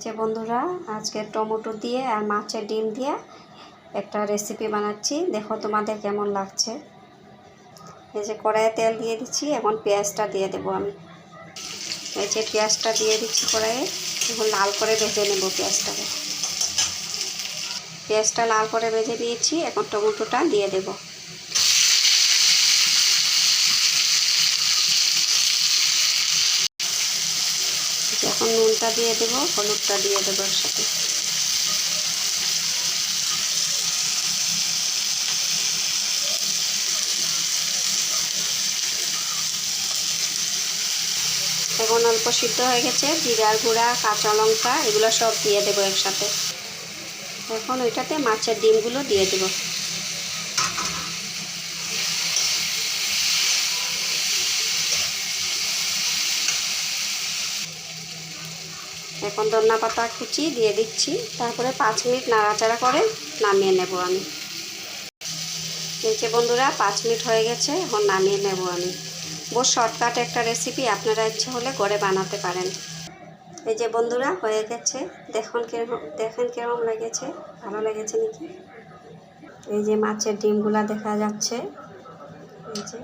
যে বন্ধুরা, আজকে টমেটো দিয়ে আর মাছের ডিম দিয়ে একটা রেসিপি বানাচ্ছি। দেখো তোমাদের কেমন লাগছে। এই যে কড়াইয়ে তেল দিয়ে দিচ্ছি, এখন পেঁয়াজটা দিয়ে দেবো আমি। এই যে পেঁয়াজটা দিয়ে দিচ্ছি কড়াইয়ে, এখন লাল করে ভেজে নেব পেঁয়াজটাকে। পেঁয়াজটা লাল করে ভেজে দিয়েছি, এখন টমেটোটা দিয়ে দেব। এখন নুনটা দিয়ে দেবো, হলুদটা দিয়ে দেবো এর সাথে। এখন অল্প সিদ্ধ হয়ে গেছে, জিরার গুঁড়া, কাঁচা লঙ্কা এগুলো সব দিয়ে দেবো একসাথে। এখন ওইটাতে মাছের ডিমগুলো দিয়ে দেবো। এখন ধনিয়া পাতা কুচি দিয়ে দিচ্ছি, তারপরে 5 মিনিট নাড়াচাড়া করে নামিয়ে নেব আমি। এই যে বন্ধুরা, 5 মিনিট হয়ে গেছে, এখন নামিয়ে নেব আমি। বহু শর্টকাট একটা রেসিপি, আপনারা ইচ্ছে হলে করে বানাতে পারেন। এই যে বন্ধুরা, হয়ে গেছে। দেখেন কেরকম লেগেছে, ভালো লেগেছে নাকি? এই যে মাছের ডিমগুলা দেখা যাচ্ছে, এই যে